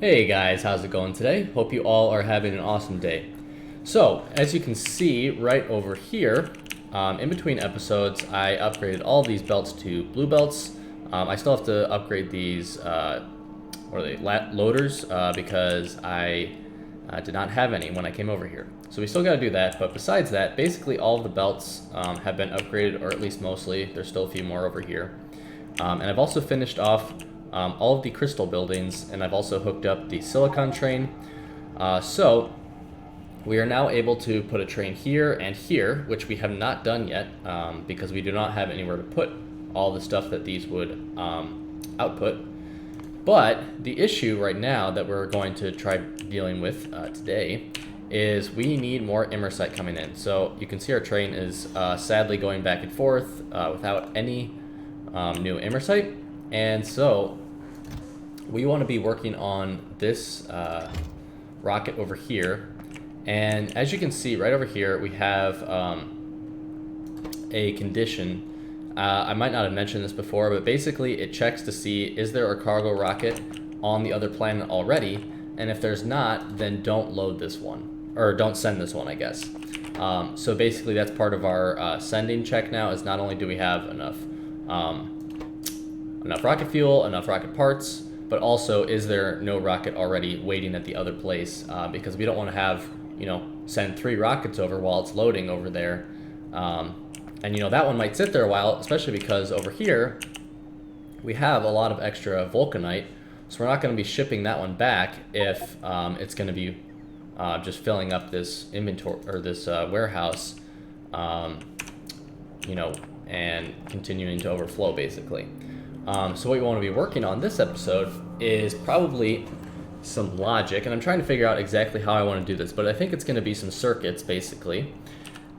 Hey guys, how's it going today? Hope you all are having an awesome day. So, as you can see right over here, in between episodes, I upgraded all these belts to blue belts. I still have to upgrade these, what are they, loaders, because I did not have any when I came over here. So we still got to do that, but besides that, basically all of the belts have been upgraded, or at least mostly. There's still a few more over here. And I've also finished off all of the crystal buildings, and I've also hooked up the silicon train. So we are now able to put a train here and here, which we have not done yet because we do not have anywhere to put all the stuff that these would output. But the issue right now that we're going to try dealing with today is we need more Imersite coming in. So you can see our train is sadly going back and forth without any new Imersite. And so we want to be working on this rocket over here. And as you can see right over here, we have a condition. I might not have mentioned this before, but basically it checks to see, is there a cargo rocket on the other planet already? And if there's not, then don't load this one, or don't send this one, I guess. So basically that's part of our sending check now, is not only do we have enough rocket fuel, enough rocket parts, but also is there no rocket already waiting at the other place, because we don't want to have, send 3 rockets over while it's loading over there. And that one might sit there a while, especially because over here we have a lot of extra vulcanite, so we're not going to be shipping that one back if it's going to be just filling up this inventory, or this warehouse, and continuing to overflow basically. So what we want to be working on this episode is probably some logic, and I'm trying to figure out exactly how I want to do this, but I think it's going to be some circuits basically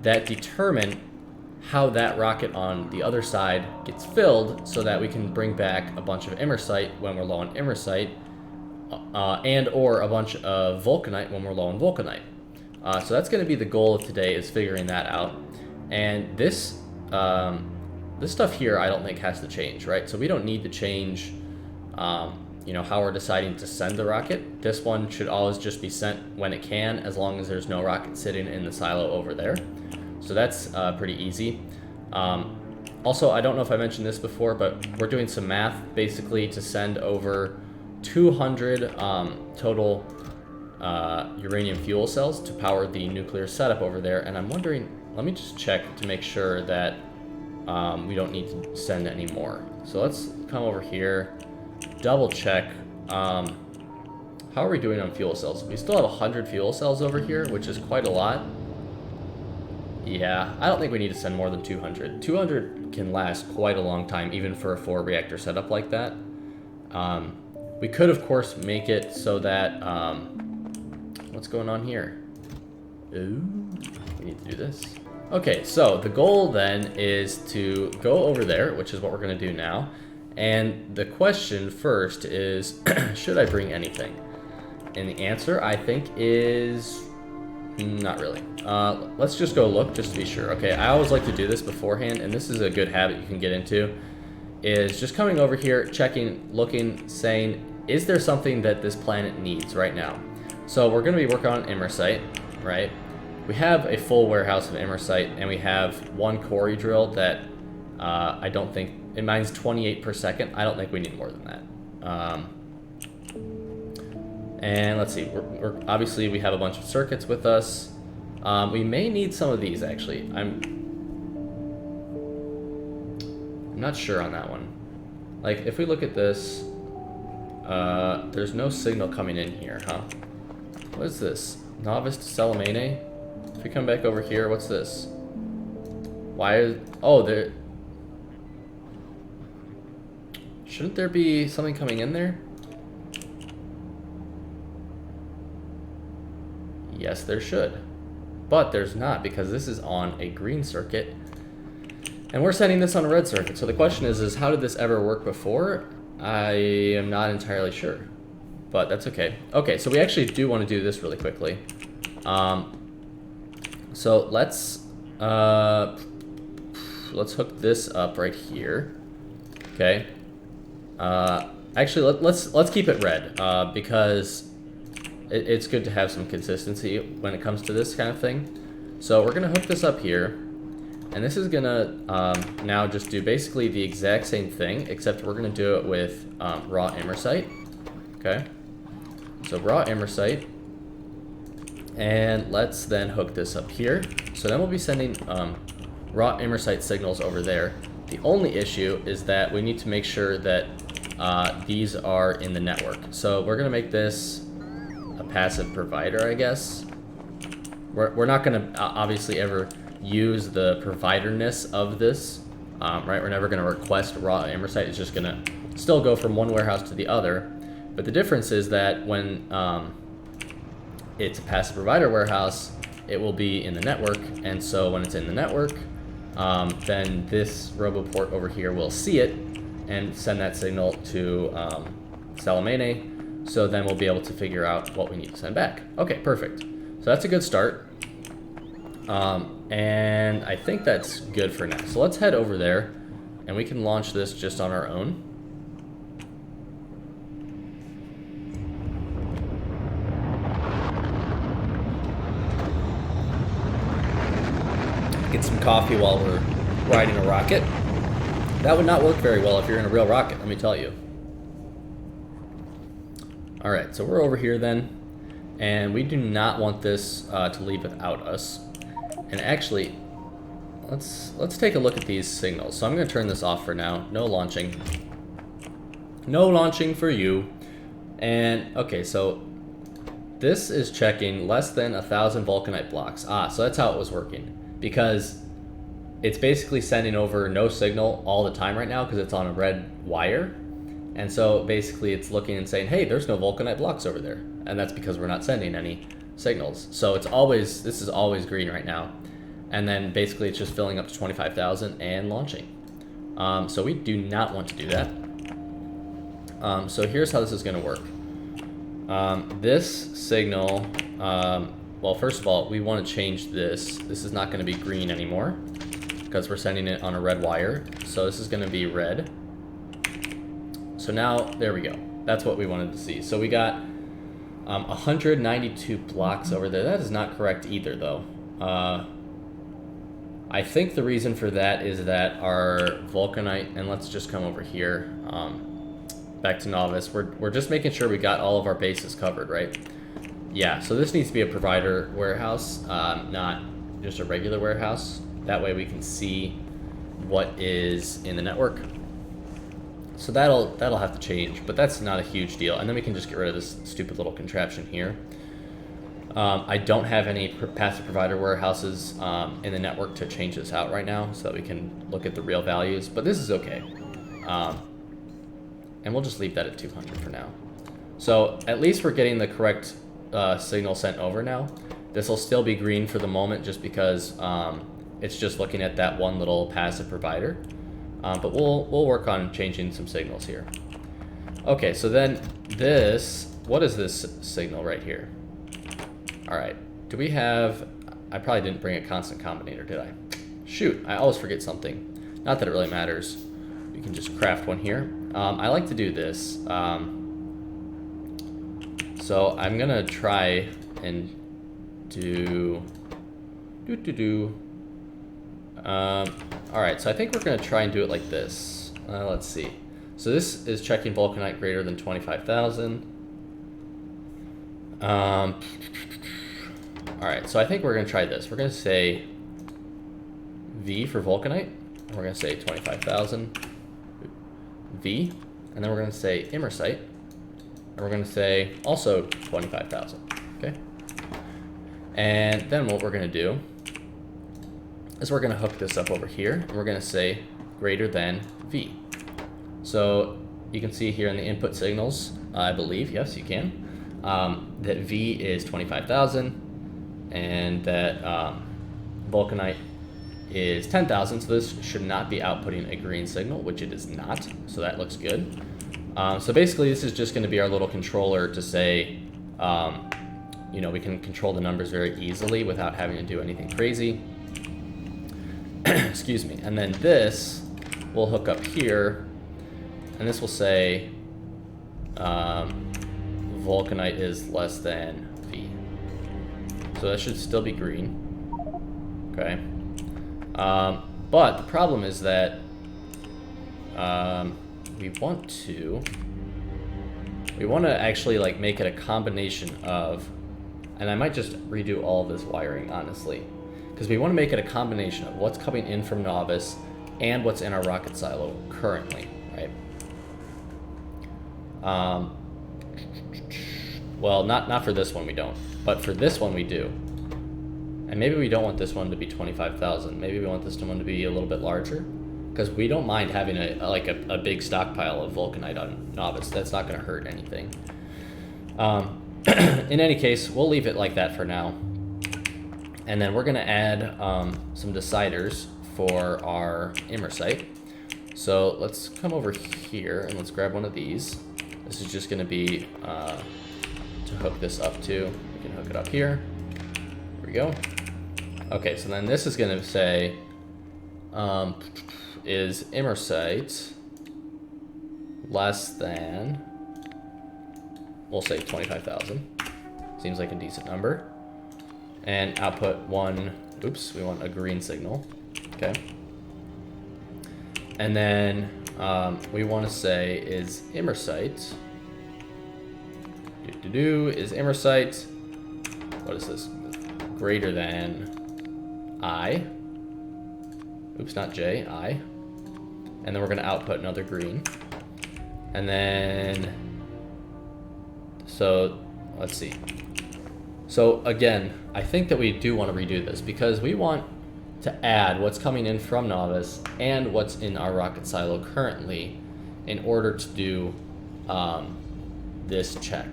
that determine how that rocket on the other side gets filled, so that we can bring back a bunch of Imersite when we're low on Imersite, and or a bunch of vulcanite when we're low on vulcanite. So that's going to be the goal of today, is figuring that out. And this stuff here I don't think has to change, right? So we don't need to change how we're deciding to send the rocket. This one should always just be sent when it can, as long as there's no rocket sitting in the silo over there. So that's pretty easy. Also, I don't know if I mentioned this before, but we're doing some math basically to send over 200 total uranium fuel cells to power the nuclear setup over there. And I'm wondering, let me just check to make sure that we don't need to send any more. So let's come over here, double check. How are we doing on fuel cells? We still have 100 fuel cells over here, which is quite a lot. Yeah, I don't think we need to send more than 200. 200 can last quite a long time, even for a 4-reactor setup like that. We could, of course, make it so that... what's going on here? Ooh, we need to do this. Okay, so the goal then is to go over there, which is what we're going to do now. And the question first is, should I bring anything? And the answer, I think, is not really. Let's just go look just to be sure. Okay, I always like to do this beforehand, and this is a good habit you can get into, is just coming over here, checking, looking, saying, is there something that this planet needs right now? So we're going to be working on Imersite, right? We have a full warehouse of Imersite, and we have one quarry drill that I don't think, it mines 28 per second. I don't think we need more than that. And let's see, we're obviously we have a bunch of circuits with us. We may need some of these actually. I'm not sure on that one. Like if we look at this, there's no signal coming in here, huh? What is this? Novice to Salamene? If we come back over here, what's this? Why is... Oh, there... Shouldn't there be something coming in there? Yes, there should. But there's not, because this is on a green circuit. And we're sending this on a red circuit. So the question is how did this ever work before? I am not entirely sure. But that's okay. Okay, so we actually do want to do this really quickly. So let's hook this up right here. Okay. Actually, let's keep it red because it's good to have some consistency when it comes to this kind of thing. So we're gonna hook this up here, and this is gonna now just do basically the exact same thing, except we're gonna do it with raw Imersite. Okay, so raw Imersite, and let's then hook this up here. So then we'll be sending raw Imersite signals over there. The only issue is that we need to make sure that these are in the network. So we're gonna make this a passive provider, I guess. We're not gonna obviously ever use the providerness of this, right? We're never gonna request raw Imersite. It's just gonna still go from one warehouse to the other. But the difference is that when it's a passive provider warehouse, it will be in the network. And so when it's in the network, then this RoboPort over here will see it and send that signal to Salamene. So then we'll be able to figure out what we need to send back. Okay, perfect. So that's a good start. And I think that's good for now. So let's head over there and we can launch this just on our own. Get some coffee while we're riding a rocket. That would not work very well if you're in a real rocket, let me tell you. All right, so we're over here then, and we do not want this to leave without us. And actually, let's take a look at these signals. So I'm going to turn this off for now. No launching. No launching for you. And okay, so this is checking less than 1,000 vulcanite blocks. So that's how it was working, because it's basically sending over no signal all the time right now because it's on a red wire. And so basically it's looking and saying, hey, there's no vulcanite blocks over there. And that's because we're not sending any signals. So it's always, this is always green right now. And then basically it's just filling up to 25,000 and launching. So we do not want to do that. So here's how this is gonna work. This signal, well, first of all, we want to change this. This is not going to be green anymore because we're sending it on a red wire. So this is going to be red. So now, there we go. That's what we wanted to see. So we got 192 blocks over there. That is not correct either, though. I think the reason for that is that our vulcanite, and let's just come over here, back to novice. We're just making sure we got all of our bases covered, right? Yeah, so this needs to be a provider warehouse, not just a regular warehouse. That way we can see what is in the network. So that'll have to change, but that's not a huge deal. And then we can just get rid of this stupid little contraption here. I don't have any passive provider warehouses in the network to change this out right now so that we can look at the real values, but this is okay. And we'll just leave that at 200 for now. So at least we're getting the correct signal sent over now. This will still be green for the moment just because it's just looking at that one little passive provider. But we'll work on changing some signals here. Okay, so then this, what is this signal right here? All right, do we have, I probably didn't bring a constant combinator, did I? Shoot, I always forget something. Not that it really matters. We can just craft one here. I like to do this. So I'm gonna try and do. All right, so I think we're gonna try and do it like this. Let's see. So this is checking vulcanite greater than 25,000. All right, so I think we're gonna try this. We're gonna say V for vulcanite. And we're gonna say 25,000 V, and then we're gonna say Imersite, and we're gonna say also 25,000. Okay. And then what we're gonna do is we're gonna hook this up over here, and we're gonna say greater than V. So you can see here in the input signals, I believe, yes, you can, that V is 25,000, and that vulcanite is 10,000. So this should not be outputting a green signal, which it is not. So that looks good. So basically, this is just going to be our little controller to say, you know, we can control the numbers very easily without having to do anything crazy. Excuse me. And then this will hook up here, and this will say vulcanite is less than V. So that should still be green. Okay. But the problem is that we want to actually like make it a combination of, and I might just redo all of this wiring, honestly, because we want to make it a combination of what's coming in from Novice and what's in our rocket silo currently, right? Well, not for this one we don't, but for this one we do. And maybe we don't want this one to be 25,000. Maybe we want this one to be a little bit larger, because we don't mind having a big stockpile of vulcanite on Novice. That's not going to hurt anything. In any case, we'll leave it like that for now. And then we're going to add some deciders for our Imersite. So let's come over here and let's grab one of these. This is just going to be to hook this up to. We can hook it up here. Here we go. Okay, so then this is going to say, is Imersite less than, we'll say 25,000. Seems like a decent number. And output one, oops, we want a green signal. Okay. And then we want to say, is Imersite, is Imersite, what is this, greater than I, oops, not J, I, and then we're going to output another green. And then, so let's see. So again, I think that we do want to redo this because we want to add what's coming in from Novice and what's in our rocket silo currently in order to do this check.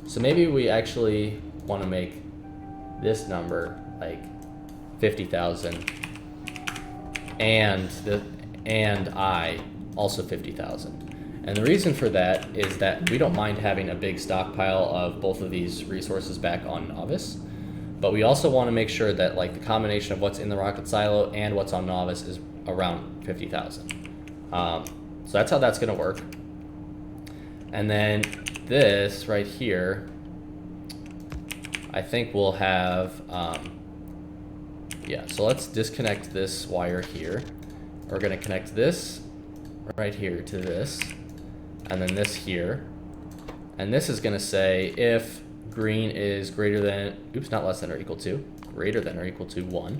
So maybe we actually want to make this number like 50,000 and I also 50,000. And the reason for that is that we don't mind having a big stockpile of both of these resources back on Novice, but we also want to make sure that like the combination of what's in the rocket silo and what's on Novice is around 50,000. So that's how that's going to work. And then this right here, I think we'll have, yeah, so let's disconnect this wire here. We're going to connect this right here to this, and then this here. And this is going to say if green is greater than, oops, not less than or equal to, greater than or equal to 1,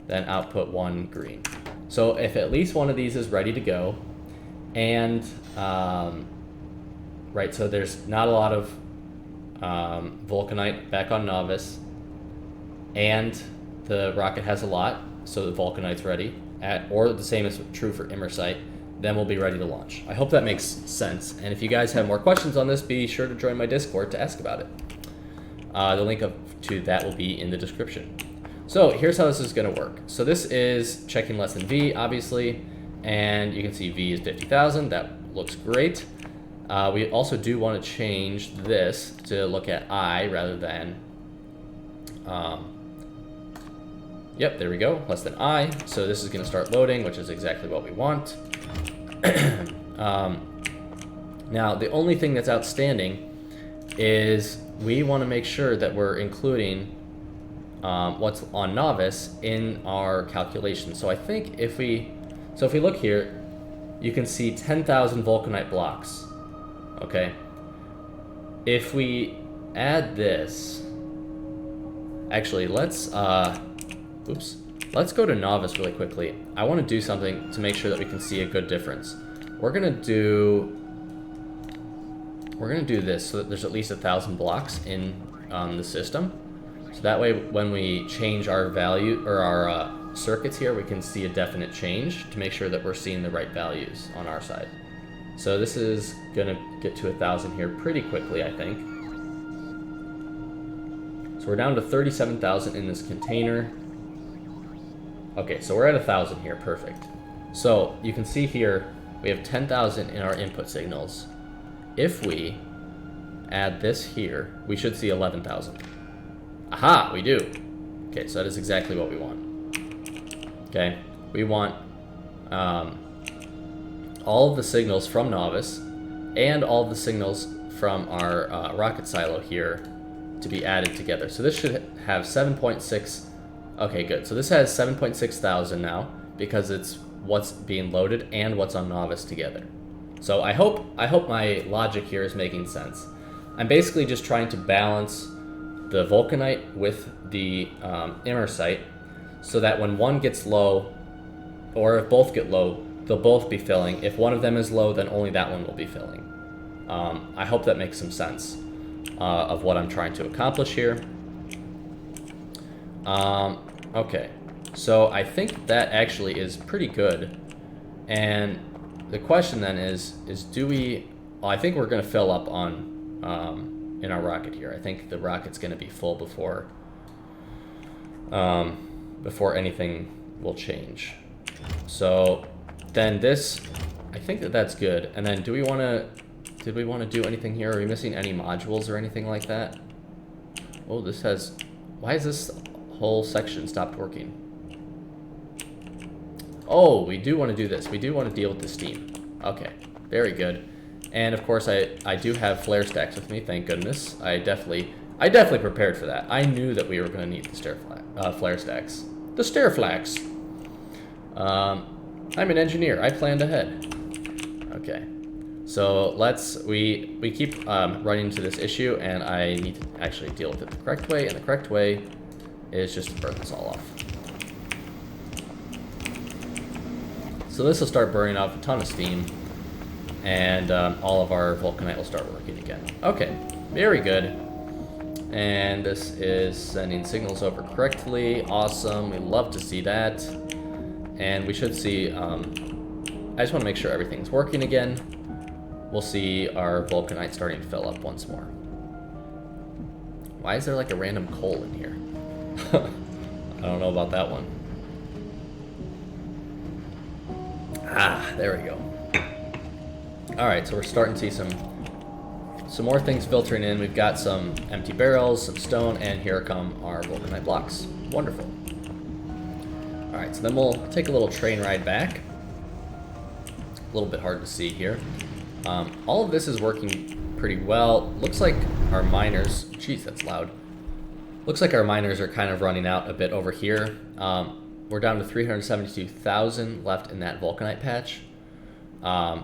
then output 1 green. So if at least one of these is ready to go, and, right, so there's not a lot of vulcanite back on Novice, and the rocket has a lot, so the vulcanite's ready, or the same is true for Imersite, then we'll be ready to launch. I hope that makes sense. And if you guys have more questions on this, be sure to join my Discord to ask about it. The link to that will be in the description. So here's how this is going to work. So this is checking less than V, obviously, and you can see V is 50,000. That looks great. We also do want to change this to look at I rather than, yep, there we go, less than I. So this is going to start loading, which is exactly what we want. Now, the only thing that's outstanding is we want to make sure that we're including what's on Novice in our calculation. So I think if we look here, you can see 10,000 vulcanite blocks. Okay. If we add this, actually, let's go to Novice really quickly. I want to do something to make sure that we can see a good difference. We're gonna do this so that there's at least 1,000 blocks in the system. So that way, when we change our value or our circuits here, we can see a definite change to make sure that we're seeing the right values on our side. So this is gonna get to 1,000 here pretty quickly, I think. So we're down to 37,000 in this container. Okay, so we're at 1,000 here, perfect. So you can see here, we have 10,000 in our input signals. If we add this here, we should see 11,000. Aha, we do. Okay, so that is exactly what we want. Okay, we want all of the signals from Novice and all of the signals from our rocket silo here to be added together. So this should have 7.6. Okay, good. So this has 7.6 thousand now because it's what's being loaded and what's on Novice together. So I hope my logic here is making sense. I'm basically just trying to balance the vulcanite with the Imersite so that when one gets low, or if both get low, they'll both be filling. If one of them is low, then only that one will be filling. I hope that makes some sense of what I'm trying to accomplish here. Okay, so I think that actually is pretty good. And the question then is do we... Well, I think we're going to fill up on in our rocket here. I think the rocket's going to be full before anything will change. So then this, I think that's good. And then did we want to do anything here? Are we missing any modules or anything like that? Oh, this has... Why is this whole section stopped working? Oh, we do want to do this. We do want to deal with the steam. Okay, very good. And of course, I do have flare stacks with me. Thank goodness. I definitely prepared for that. I knew that we were going to need the flare stacks. The stair flags. I'm an engineer. I planned ahead. Okay. So we keep running into this issue, and I need to actually deal with it the correct way. And the correct way is just to burn this all off. So this will start burning off a ton of steam, and all of our vulcanite will start working again. Okay, very good. And this is sending signals over correctly. Awesome, we love to see that. And we should see, I just want to make sure everything's working again. We'll see our vulcanite starting to fill up once more. Why is there like a random coal in here? I don't know about that one. Ah, there we go. Alright, so we're starting to see some more things filtering in. We've got some empty barrels, some stone, and here come our vulcanite blocks. Wonderful. Alright, so then we'll take a little train ride back. A little bit hard to see here. All of this is working pretty well. Looks like our miners... Jeez, that's loud. Looks like our miners are kind of running out a bit over here. We're down to 372,000 left in that vulcanite patch.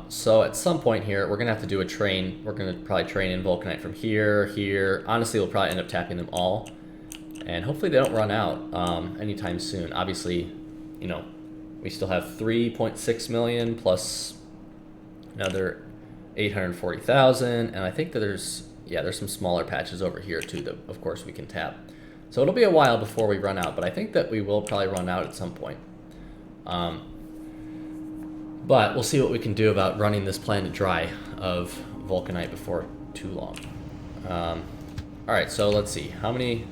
So at some point here, we're going to have to do a train. We're going to probably train in vulcanite from here, here. Honestly, we'll probably end up tapping them all. And hopefully they don't run out anytime soon. Obviously, you know, we still have 3.6 million plus another 840,000. And I think that there's some smaller patches over here too that, of course, we can tap. So it'll be a while before we run out, but I think that we will probably run out at some point. But we'll see what we can do about running this planet dry of vulcanite before too long. All right, so let's see. How many?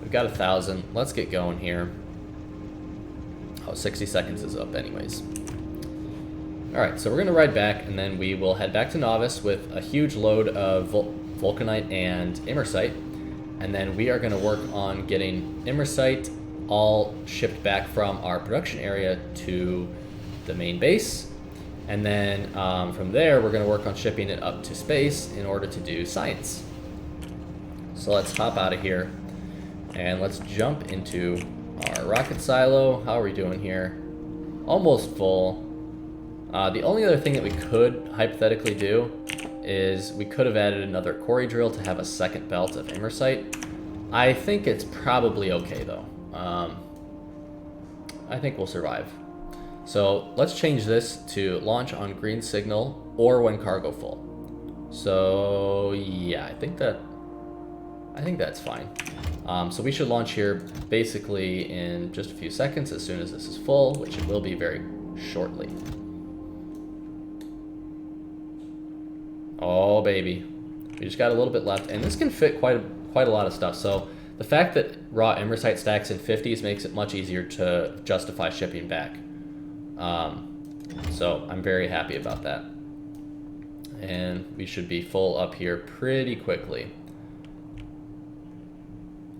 We've got 1,000. Let's get going here. Oh, 60 seconds is up anyways. All right, so we're going to ride back, and then we will head back to Novice with a huge load of vulcanite and Imersite. And then we are going to work on getting Imersite all shipped back from our production area to the main base. And then from there, we're going to work on shipping it up to space in order to do science. So let's hop out of here and let's jump into our rocket silo. How are we doing here? Almost full. The only other thing that we could hypothetically do is we could have added another quarry drill to have a second belt of Imersite. I think it's probably okay though. I think we'll survive. So let's change this to launch on green signal or when cargo full. So yeah, I think that's fine. So we should launch here basically in just a few seconds as soon as this is full, which it will be very shortly. Oh baby, we just got a little bit left, and this can fit quite a lot of stuff. So the fact that raw Imersite stacks in 50s makes it much easier to justify shipping back. So I'm very happy about that. And we should be full up here pretty quickly.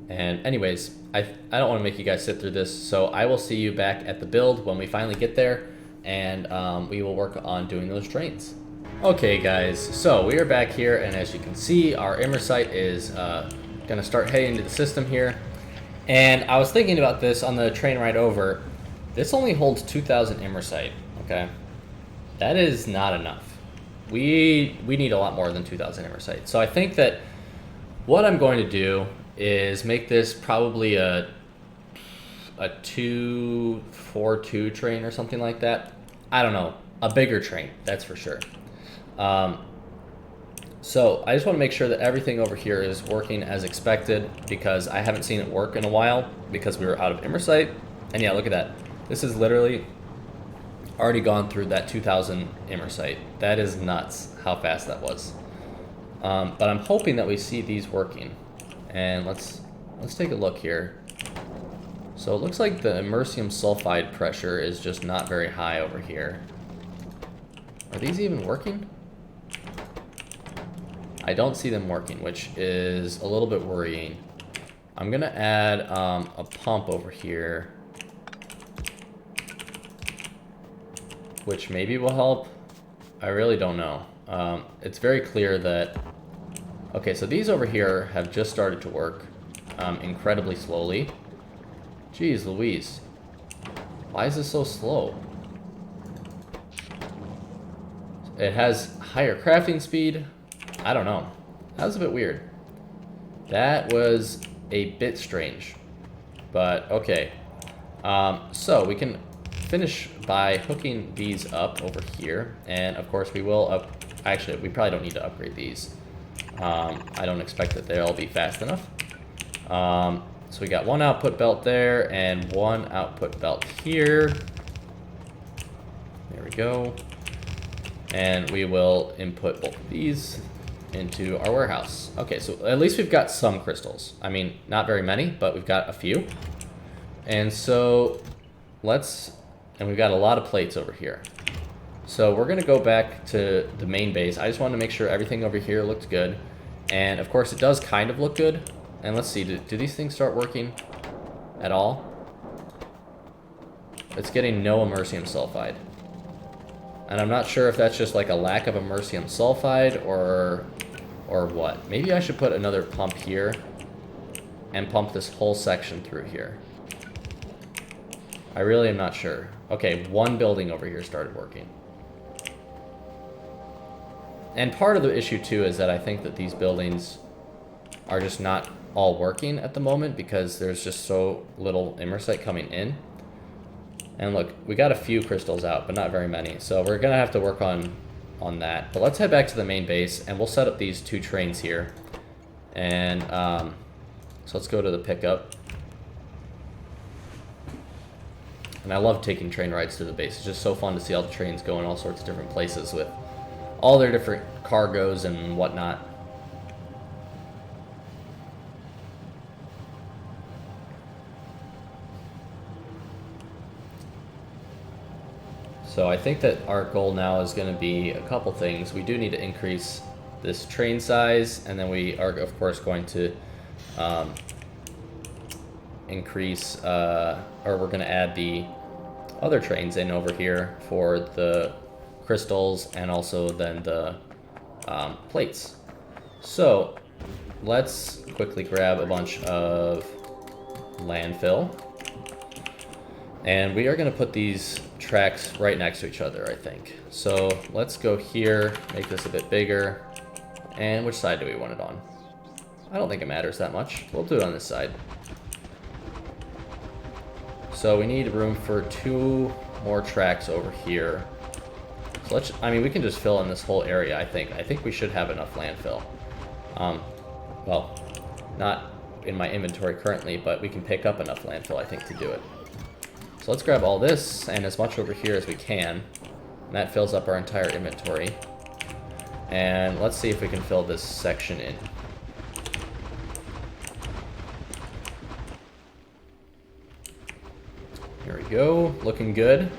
And anyways, I don't want to make you guys sit through this, so I will see you back at the build when we finally get there, and we will work on doing those trains. Okay guys, so we are back here, and as you can see, our Imersite is gonna start heading into the system here. And I was thinking about this on the train ride over. This only holds 2,000 Imersite, okay? That is not enough. We need a lot more than 2,000 Imersite. So I think that what I'm going to do is make this probably a 242 train or something like that. I don't know, a bigger train, that's for sure. So I just want to make sure that everything over here is working as expected, because I haven't seen it work in a while because we were out of Imersite. And yeah, look at that. This is literally already gone through that 2,000 Imersite. That is nuts how fast that was. But I'm hoping that we see these working. And let's take a look here. So it looks like the immersium sulfide pressure is just not very high over here. Are these even working? I don't see them working, which is a little bit worrying. I'm gonna add a pump over here, which maybe will help. I really don't know. It's very clear that, okay, so these over here have just started to work incredibly slowly. Jeez Louise, why is this so slow? It has higher crafting speed. I don't know. That was a bit weird. That was a bit strange, but okay. So we can finish by hooking these up over here, and of course we will actually, we probably don't need to upgrade these. I don't expect that they'll be fast enough. So we got one output belt there and one output belt here. There we go. And we will input both of these into our warehouse. Okay, so at least we've got some crystals. I mean, not very many, but we've got a few. And so and we've got a lot of plates over here. So we're gonna go back to the main base. I just wanted to make sure everything over here looked good. And of course it does kind of look good. And let's see, do these things start working at all? It's getting no immersium sulfide. And I'm not sure if that's just like a lack of immersium sulfide or what. Maybe I should put another pump here and pump this whole section through here. I really am not sure. Okay, one building over here started working. And part of the issue too is that I think that these buildings are just not all working at the moment because there's just so little Imersite coming in. And look, we got a few crystals out, but not very many. So we're gonna have to work on that. But let's head back to the main base, and we'll set up these two trains here. And so let's go to the pickup. And I love taking train rides to the base. It's just so fun to see all the trains go in all sorts of different places with all their different cargoes and whatnot. So I think that our goal now is going to be a couple things. We do need to increase this train size, and then we are, of course, going to increase, or we're going to add the other trains in over here for the crystals and also then the plates. So let's quickly grab a bunch of landfill. And we are going to put these tracks right next to each other, I think. So let's go here, make this a bit bigger. And which side do we want it on? I don't think it matters that much. We'll do it on this side. So we need room for 2 more tracks over here. So I mean, we can just fill in this whole area, I think. I think we should have enough landfill. Well, not in my inventory currently, but we can pick up enough landfill, I think, to do it. So let's grab all this and as much over here as we can. And that fills up our entire inventory. And let's see if we can fill this section in. Here we go, looking good.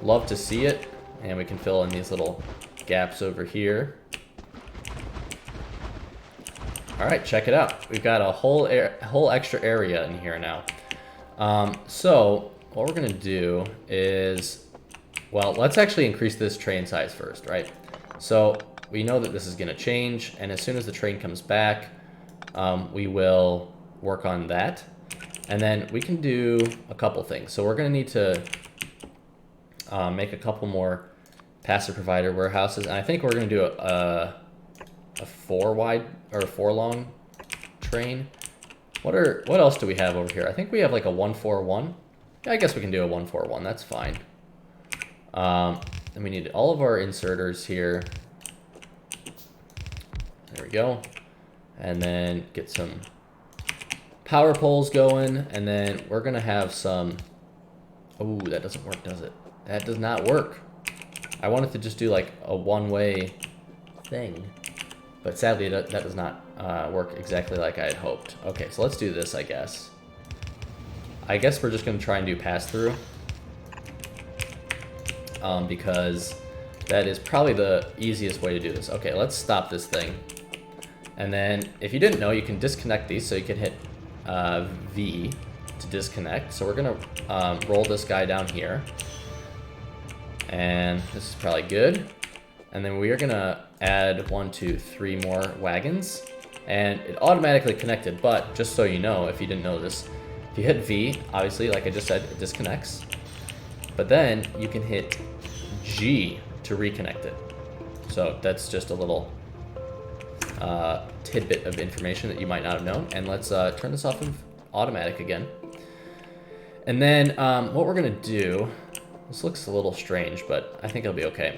Love to see it. And we can fill in these little gaps over here. All right, check it out. We've got a whole extra area in here now. So what we're gonna do is, well, let's actually increase this train size first, right? So we know that this is going to change, and as soon as the train comes back, we will work on that. And then we can do a couple things. So we're going to need to make a couple more passive provider warehouses, and I think we're going to do a 4 wide or 4 long train. What else do we have over here? I think we have like a 141. Yeah, I guess we can do a 141. That's fine. And we need all of our inserters here. There we go. And then get some power poles going, and then we're gonna have some. Oh, that doesn't work, does it? That does not work. I wanted to just do like a one-way thing, but sadly that does not work exactly like I had hoped. Okay, so let's do this, I guess. I guess we're just gonna try and do pass-through, because that is probably the easiest way to do this. Okay, let's stop this thing. And then if you didn't know, you can disconnect these, so you can hit V to disconnect. So we're gonna roll this guy down here, and this is probably good. And then we are gonna add 1, 2, 3 more wagons, and it automatically connected. But just so you know, if you didn't know this, if you hit V, obviously, like I just said, it disconnects. But then you can hit G to reconnect it. So that's just a little tidbit of information that you might not have known. And let's turn this off of automatic again. And then what we're gonna do, this looks a little strange, but I think it'll be okay.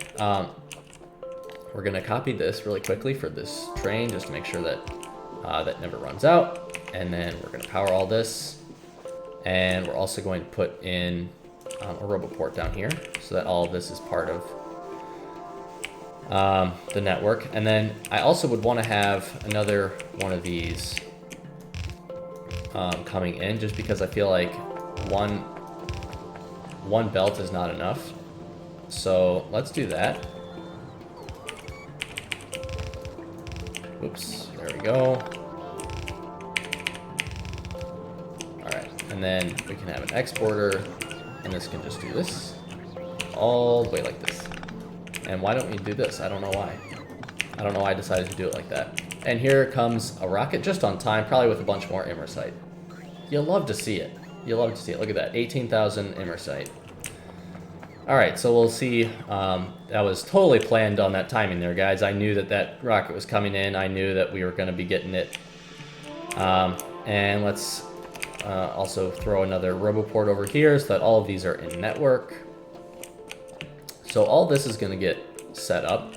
We're gonna copy this really quickly for this train, just to make sure that that never runs out. And then we're gonna power all this. And we're also going to put in a roboport down here, so that all of this is part of the network. And then I also would want to have another one of these coming in, just because I feel like one belt is not enough. So let's do that. Oops, there we go. All right, and then we can have an exporter, and this can just do this all the way like this. And why don't we do this? I don't know why. I don't know why I decided to do it like that. And here comes a rocket just on time, probably with a bunch more Imersite. You'll love to see it. You'll love to see it. Look at that, 18,000 Imersite. All right, so we'll see. That was totally planned on that timing there, guys. I knew that that rocket was coming in. I knew that we were going to be getting it. And let's also throw another roboport over here so that all of these are in network. So all this is going to get set up.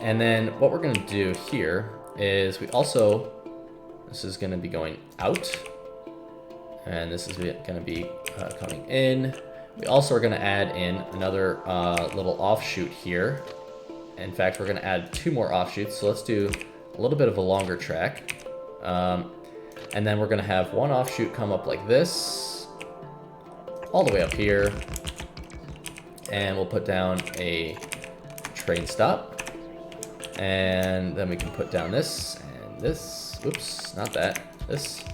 And then what we're going to do here is this is going to be going out. And this is going to be coming in. We also are going to add in another little offshoot here. In fact, we're going to add 2 more offshoots. So let's do a little bit of a longer track. And then we're going to have one offshoot come up like this, all the way up here. And we'll put down a train stop. And then we can put down this and this. Oops, not that. This.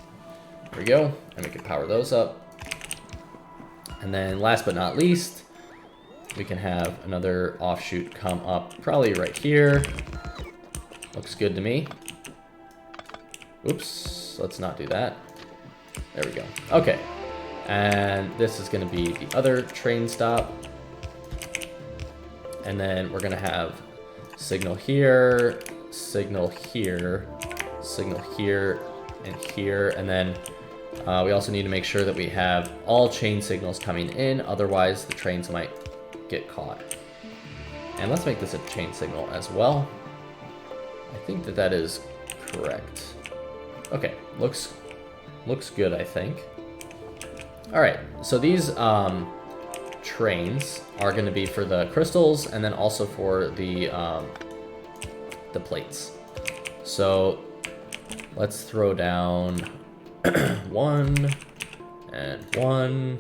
There we go. And we can power those up. And then last but not least, we can have another offshoot come up probably right here. Looks good to me. Oops, let's not do that. There we go. Okay. And this is going to be the other train stop. And then we're going to have signal here, signal here, signal here, and here. And then we also need to make sure that we have all chain signals coming in. Otherwise, the trains might get caught. And let's make this a chain signal as well. I think that that is correct. Okay, looks good, I think. All right, so these trains are going to be for the crystals and then also for the plates. So let's throw down 1 and 1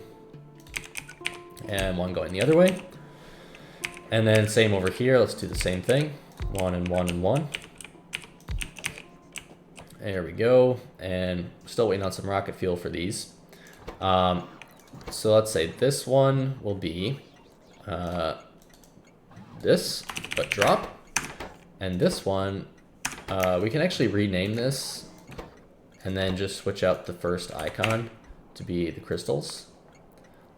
and 1 going the other way. And then same over here, let's do the same thing. 1 and 1 and 1. There we go. And still waiting on some rocket fuel for these. So let's say this one will be this, but drop. And this one, we can actually rename this and then just switch out the first icon to be the crystals.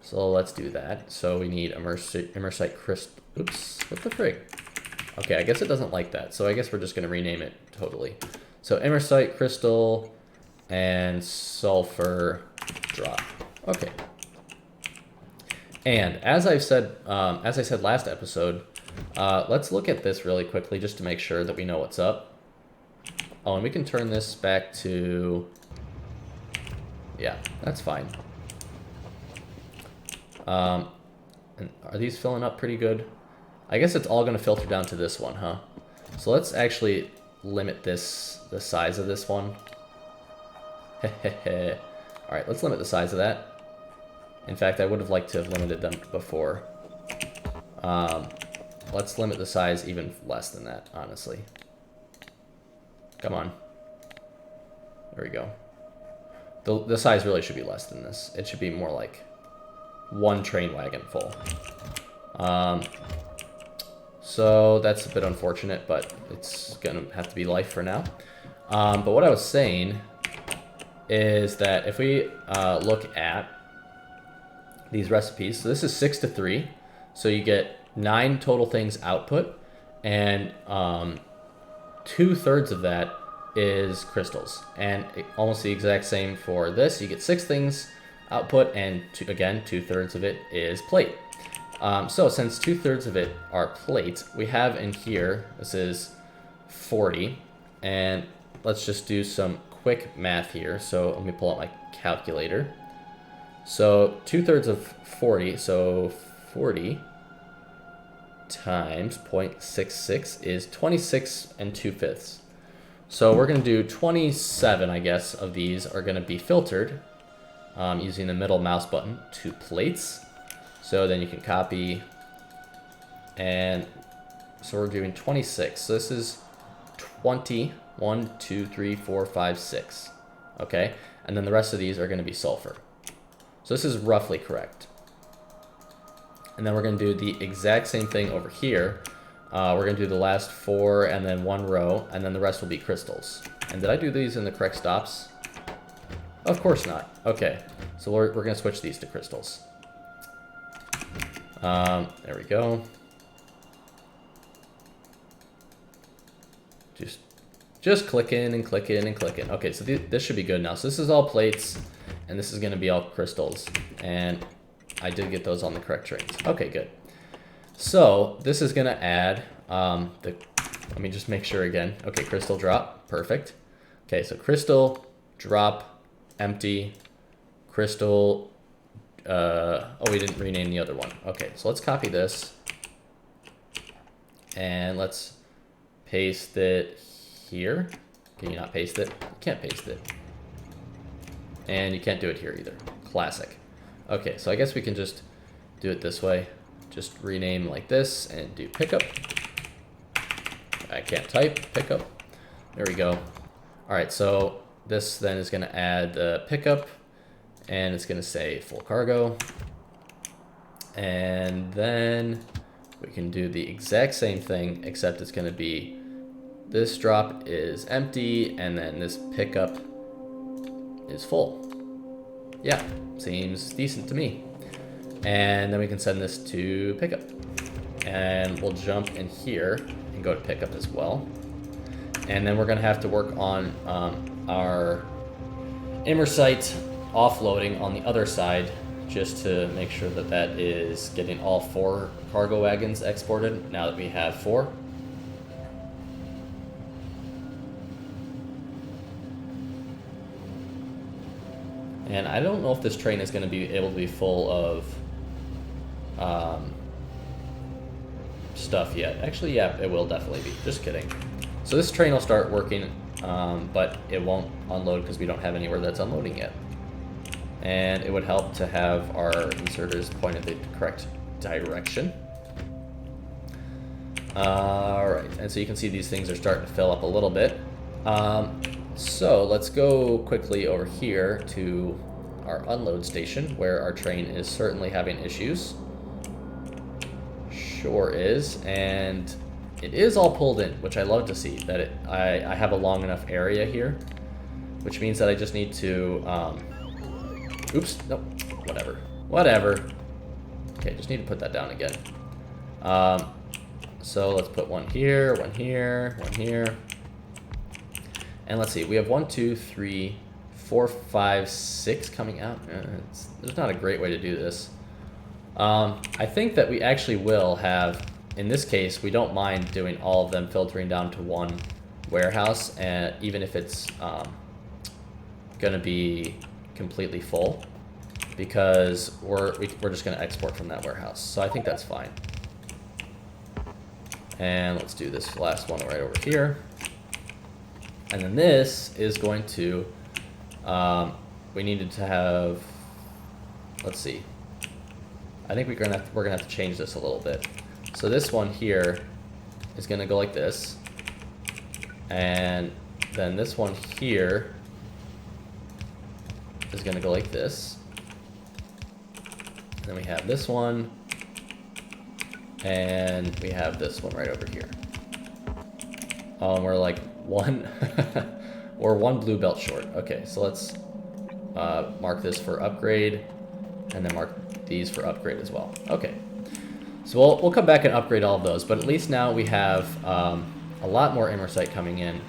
So let's do that. So we need Imersite crystal. Oops, what the frig? Okay, I guess it doesn't like that. So I guess we're just going to rename it totally. So Imersite crystal and sulfur drop. Okay. And as I said last episode, let's look at this really quickly just to make sure that we know what's up. Oh, and we can turn this back to, yeah, that's fine. And are these filling up pretty good? I guess it's all going to filter down to this one, huh? So let's actually limit the size of this one. All right, let's limit the size of that. In fact, I would have liked to have limited them before. Let's limit the size even less than that, honestly. Come on. There we go. The size really should be less than this. It should be more like one train wagon full. So that's a bit unfortunate, but it's gonna have to be life for now. But what I was saying is that if we look at these recipes, so this is 6 to 3, so you get 9 total things output, and 2/3 of that is crystals, and almost the exact same for this. You get 6 things output, and again 2/3 of it is plate. So since 2/3 of it are plate, we have in here, this is 40, and let's just do some quick math here. So let me pull out my calculator. So 2/3 of 40, so 40 times 0.66 is 26 and 2/5. So we're going to do 27, I guess, of these are going to be filtered using the middle mouse button to plates. So then you can copy, and so we're doing 26. So this is 20, 1, 2, 3, 4, 5, 6. Okay, and then the rest of these are going to be sulfur. So this is roughly correct. And then we're going to do the exact same thing over here. We're going to do the last 4 and then 1 row, and then the rest will be crystals. And did I do these in the correct stops? Of course not. Okay, so we're going to switch these to crystals. There we go. Just click in and click in and click in. Okay, so this should be good now. So this is all plates, and this is going to be all crystals. And I did get those on the correct trains. Okay, good. So this is going to add let me just make sure again. Okay, crystal drop. Perfect. Okay, so crystal, drop, empty, crystal. Oh, we didn't rename the other one. Okay, so let's copy this. And let's paste it here. Can you not paste it? You can't paste it. And you can't do it here either. Classic. Okay, so I guess we can just do it this way. Just rename like this and do pickup. I can't type, pickup. There we go. All right, so this then is going to add the pickup, and it's going to say full cargo. And then we can do the exact same thing, except it's going to be this drop is empty, and then this pickup is full. Yeah, seems decent to me. And then we can send this to pickup. And we'll jump in here and go to pickup as well. And then we're going to have to work on our Imersite offloading on the other side, just to make sure that that is getting all 4 cargo wagons exported now that we have 4. And I don't know if this train is going to be able to be full of stuff yet. Actually, yeah, it will definitely be. Just kidding. So this train will start working, but it won't unload because we don't have anywhere that's unloading yet. And it would help to have our inserters pointed the correct direction. Alright, and so you can see these things are starting to fill up a little bit. So let's go quickly over here to our unload station, where our train is certainly having issues. Sure is. And it is all pulled in, which I love to see, that I have a long enough area here, which means that I just need to, oops, nope, whatever. Okay, just need to put that down again. So let's put one here, one here, one here. And let's see, we have 1, 2, 3, 4, 5, 6 coming out. There's not a great way to do this. I think that we actually will have, in this case, we don't mind doing all of them filtering down to one warehouse, and even if it's going to be completely full, because we're just going to export from that warehouse. So I think that's fine. And let's do this last one right over here. And then this is going to, we needed to have, let's see. I think we're gonna have to change this a little bit. So this one here is gonna go like this. And then this one here is gonna go like this. And then we have this one. And we have this one right over here. We're like we're one blue belt short. Okay, so let's mark this for upgrade, and then mark these for upgrade as well. Okay, so we'll come back and upgrade all of those, but at least now we have a lot more Imersite coming in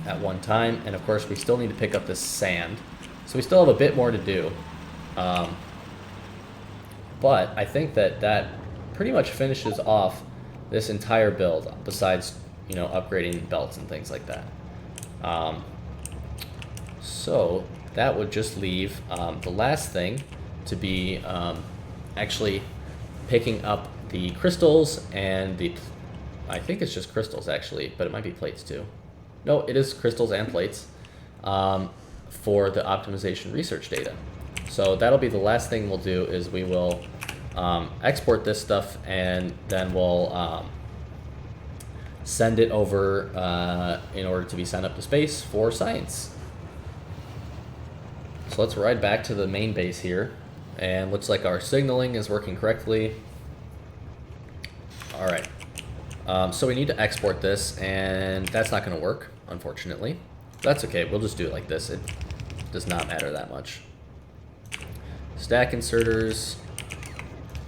at one time, and of course we still need to pick up this sand, so we still have a bit more to do. But I think that pretty much finishes off this entire build, besides, you know, upgrading belts and things like that. So that would just leave the last thing to be actually picking up the crystals and the, I think it's just crystals actually, but it might be plates too. No, it is crystals and plates for the optimization research data. So that'll be the last thing we'll do, is we will export this stuff, and then we'll send it over in order to be sent up to space for science. So let's ride back to the main base here, and looks like our signaling is working correctly. All right, so we need to export this, and that's not going to work, unfortunately. That's okay, we'll just do it like this. It does not matter that much. Stack inserters,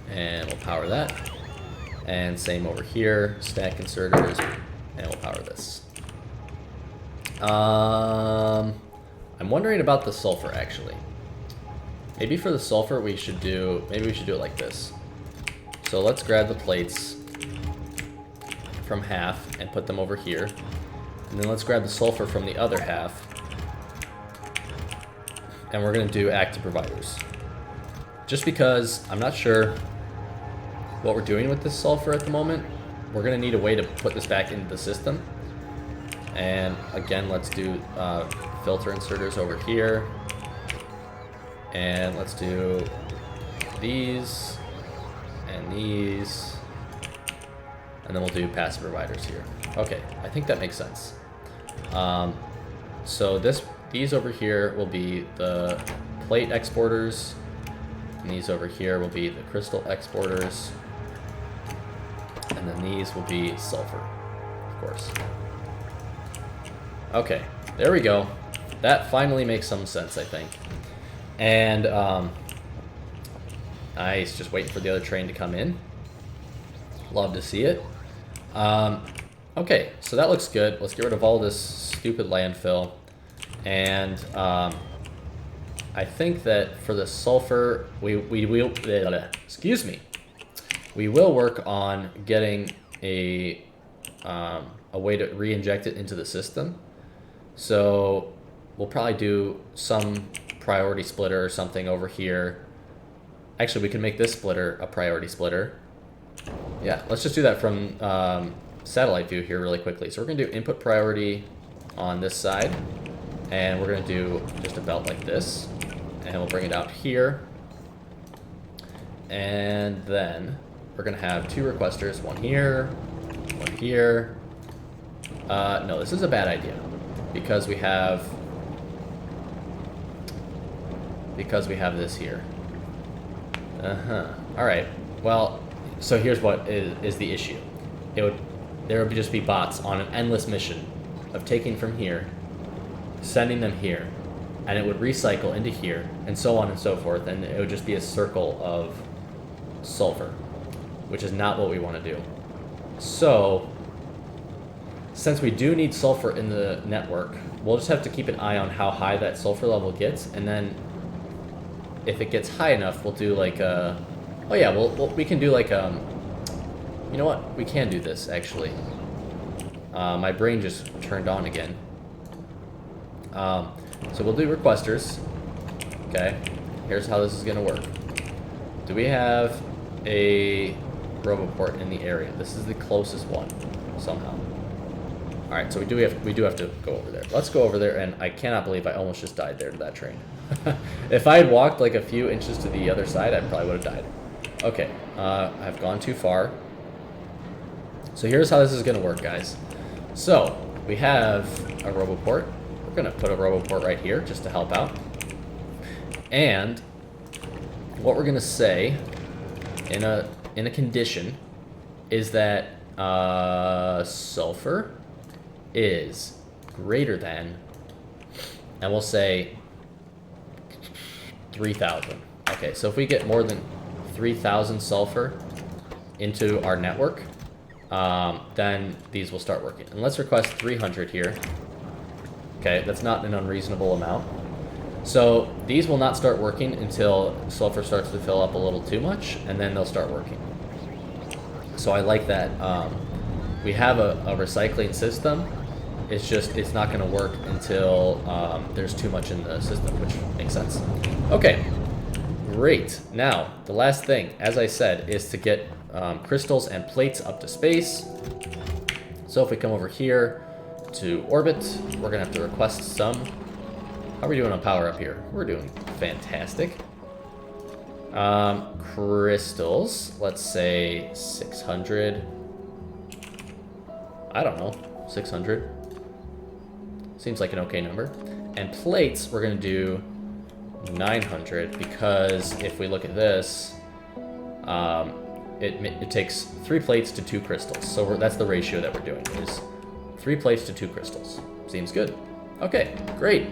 and we'll power that. And same over here, stack inserters, and we'll power this. I'm wondering about the sulfur actually. Maybe for the sulfur maybe we should do it like this. So let's grab the plates from half and put them over here. And then let's grab the sulfur from the other half. And we're gonna do active providers. Just because I'm not sure what we're doing with this sulfur at the moment. We're gonna need a way to put this back into the system. And again, let's do filter inserters over here. And let's do these and these. And then we'll do passive providers here. Okay, I think that makes sense. So these over here will be the plate exporters. And these over here will be the crystal exporters. And then these will be sulfur, of course. Okay, there we go. That finally makes some sense, I think. And nice, just waiting for the other train to come in. Love to see it. Okay, so that looks good. Let's get rid of all this stupid landfill. And I think that for the sulfur, we will, excuse me. We will work on getting a way to re-inject it into the system. So we'll probably do some priority splitter or something over here. Actually, we can make this splitter a priority splitter. Yeah, let's just do that from satellite view here really quickly. So we're gonna do input priority on this side, and we're gonna do just a belt like this, and we'll bring it out here. And then we're gonna have two requesters, one here, one here. No, this is a bad idea because we have this here. All right. Well, so here's what is the issue. there would just be bots on an endless mission of taking from here, sending them here, and it would recycle into here, and so on and so forth, and it would just be a circle of sulfur, which is not what we want to do. So, since we do need sulfur in the network, we'll just have to keep an eye on how high that sulfur level gets, and then if it gets high enough, we'll do like a... Oh yeah, we can do like you know what? We can do this, actually. My brain just turned on again. So we'll do requesters. Okay, here's how this is going to work. Do we have a roboport in the area? This is the closest one, somehow. Alright, so we do have to go over there. Let's go over there, and I cannot believe I almost just died there to that train. If I had walked like a few inches to the other side, I probably would have died. Okay, I've gone too far. So here's how this is going to work, guys. So, we have a roboport. We're going to put a roboport right here just to help out. And what we're going to say in a condition is that sulfur is greater than, and we'll say 3,000. Okay, so if we get more than 3,000 sulfur into our network, then these will start working. And let's request 300 here. Okay, that's not an unreasonable amount. So these will not start working until sulfur starts to fill up a little too much, and then they'll start working. So I like that. We have a recycling system. It's just, it's not going to work until there's too much in the system, which makes sense. Okay, great. Now, the last thing, as I said, is to get crystals and plates up to space. So if we come over here to orbit, we're going to have to request some. How are we doing on power up here? We're doing fantastic. Crystals, let's say 600. I don't know, 600. Seems like an okay number. And plates, we're going to do 900, because if we look at this, it takes 3 plates to 2 crystals. So that's the ratio that we're doing, is 3 plates to 2 crystals. Seems good. Okay, great.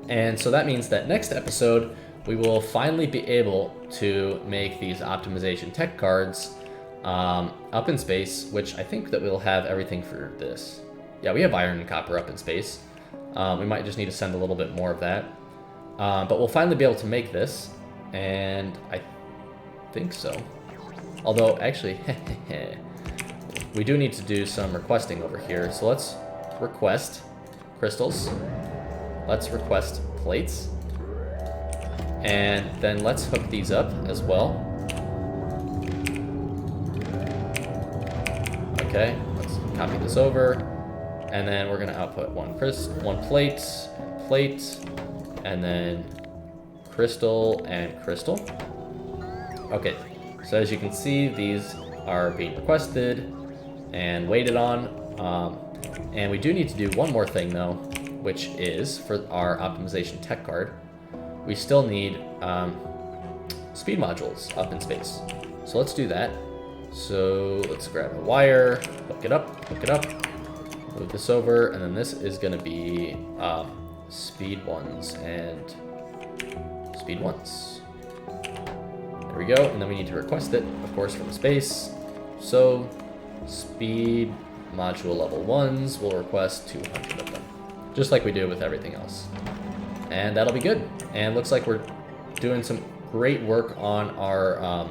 And so that means that next episode, we will finally be able to make these optimization tech cards up in space, which I think that we'll have everything for this. Yeah, we have iron and copper up in space. We might just need to send a little bit more of that. But we'll finally be able to make this, and I think so. Although, actually, we do need to do some requesting over here. So let's request crystals. Let's request plates. And then let's hook these up as well. Okay, let's copy this over. And then we're gonna output one plate, and then crystal and crystal. Okay, so as you can see, these are being requested and waited on. And we do need to do one more thing though, which is for our optimization tech card. We still need speed modules up in space. So let's do that. So let's grab a wire, hook it up, move this over, and then this is gonna be speed ones and speed ones. There we go, and then we need to request it, of course, from space. So speed module level 1s, we'll request 200 of them, just like we do with everything else. And that'll be good. And looks like we're doing some great work on our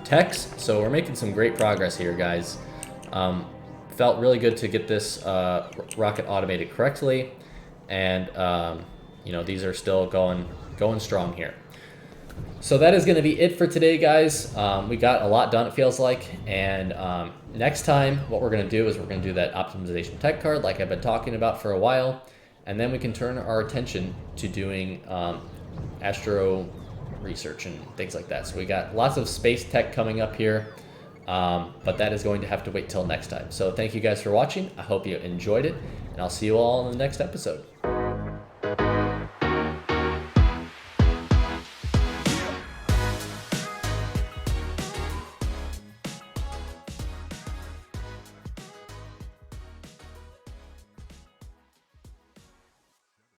techs, so we're making some great progress here, guys. Felt really good to get this rocket automated correctly, and you know, these are still going strong here. So that is going to be it for today, guys. We got a lot done, it feels like, and next time what we're going to do is we're going to do that optimization tech card like I've been talking about for a while, and then we can turn our attention to doing astro research and things like that. So we got lots of space tech coming up here, but that is going to have to wait till next time. So thank you guys for watching. I hope you enjoyed it, and I'll see you all in the next episode.